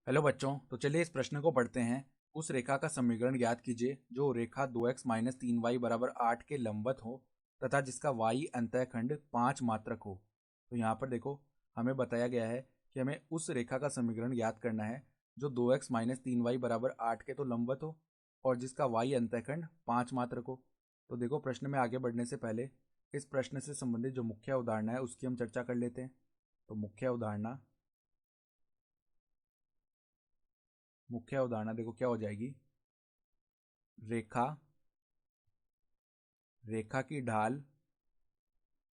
Hello बच्चों, तो चलिए इस प्रश्न को पढ़ते हैं। उस रेखा का समीकरण ज्ञात कीजिए जो रेखा 2x माइनस 3y बराबर 8 के लंबवत हो तथा जिसका y अंतःखंड 5 मात्रक हो। तो यहाँ पर देखो, हमें बताया गया है कि हमें उस रेखा का समीकरण ज्ञात करना है जो 2x माइनस 3y बराबर 8 के तो लंबवत हो और जिसका y अंतःखंड 5 मात्रक हो। तो देखो, प्रश्न में आगे बढ़ने से पहले इस प्रश्न से संबंधित जो मुख्य अवधारणा है उसकी हम चर्चा कर लेते हैं। तो मुख्य अवधारणा देखो क्या हो जाएगी। रेखा रेखा की ढाल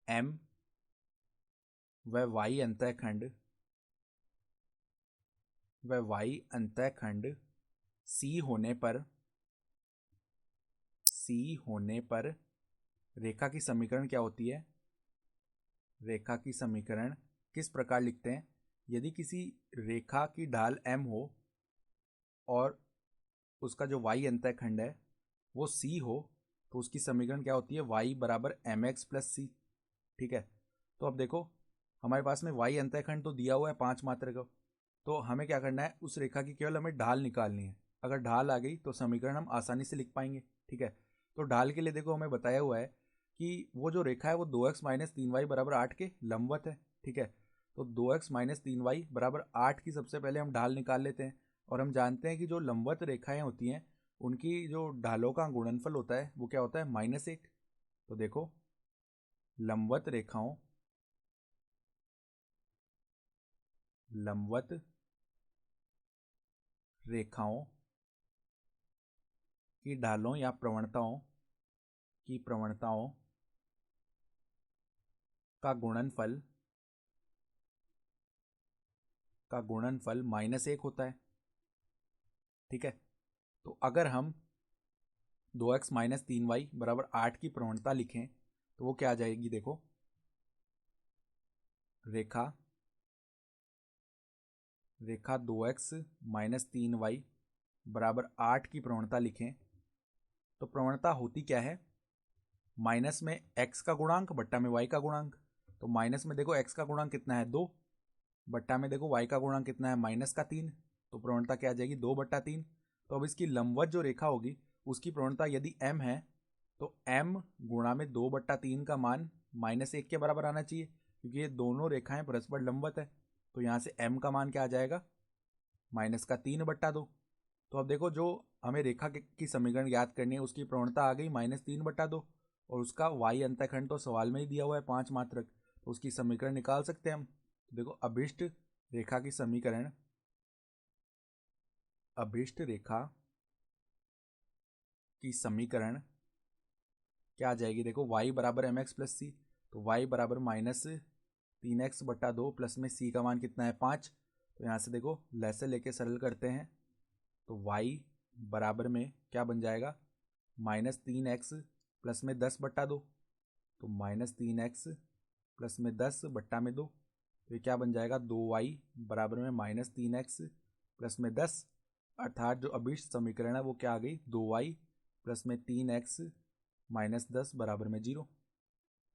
m व y अंतःखंड c होने पर रेखा की समीकरण क्या होती है। रेखा की समीकरण किस प्रकार लिखते हैं। यदि किसी रेखा की ढाल m हो और उसका जो y अंतःखंड है वो c हो तो उसकी समीकरण क्या होती है, y बराबर mx प्लस c। ठीक है, तो अब देखो, हमारे पास में y अंतःखंड तो दिया हुआ है 5 मात्रक का। तो हमें क्या करना है, उस रेखा की केवल हमें ढाल निकालनी है। अगर ढाल आ गई तो समीकरण हम आसानी से लिख पाएंगे। ठीक है, तो ढाल के लिए देखो हमें बताया हुआ है कि वो जो रेखा है वो 2x माइनस 3y बराबर 8 के लंबवत है। ठीक है, तो 2x माइनस 3y बराबर 8 की सबसे पहले हम ढाल निकाल लेते हैं। और हम जानते हैं कि जो लंबवत रेखाएं होती हैं उनकी जो ढालों का गुणनफल होता है वो क्या होता है, -1। तो देखो, लंबवत रेखाओं लंबवत रेखाओं की ढालों या प्रवणताओं का गुणनफल -1 होता है। ठीक है, तो अगर हम 2x माइनस 3y बराबर 8 की प्रवणता लिखें तो वो क्या आ जाएगी। देखो, रेखा रेखा 2x माइनस 3y बराबर 8 की प्रवणता लिखें तो प्रवणता होती क्या है, माइनस में x का गुणांक बट्टा में y का गुणांक। तो माइनस में देखो x का गुणांक कितना है 2, बट्टा में देखो y का गुणांक कितना है -3। तो प्रवणता क्या आ जाएगी 2/3। तो अब इसकी लंबवत जो रेखा होगी उसकी प्रवणता यदि m है तो m गुणा में 2/3 का मान -1 के बराबर आना चाहिए, क्योंकि ये दोनों रेखाएं परस्पर लंबवत है। तो यहाँ से m का मान क्या आ जाएगा, -3/2। तो अब देखो, जो हमें रेखा की समीकरण याद करनी है उसकी प्रवणता आ गई -3/2 और उसका y अंतःखंड तो सवाल में ही दिया हुआ है 5 मात्रक, तो उसकी समीकरण निकाल सकते हैं हम। तो देखो, अभिष्ट रेखा की समीकरण क्या आ जाएगी। देखो, y बराबर एम एक्स प्लस सी। तो y बराबर -3x/2 प्लस में c का मान कितना है 5। तो यहाँ से देखो लैसे लेके सरल करते हैं तो y बराबर में क्या बन जाएगा, -3x प्लस में 10/2। तो -3x प्लस में 10/2। तो ये क्या बन जाएगा, 2y बराबर में -3x प्लस में 10। अर्थात जो अभिष्ट समीकरण है वो क्या आ गई, 2y प्लस में 3x -10 बराबर में 0।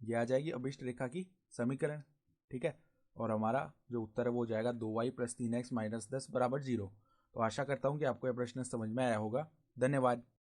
यह आ जाएगी अभिष्ट रेखा की समीकरण। ठीक है, और हमारा जो उत्तर है वो हो जाएगा 2y प्लस 3x -10 बराबर 0। तो आशा करता हूँ कि आपको यह प्रश्न समझ में आया होगा। धन्यवाद।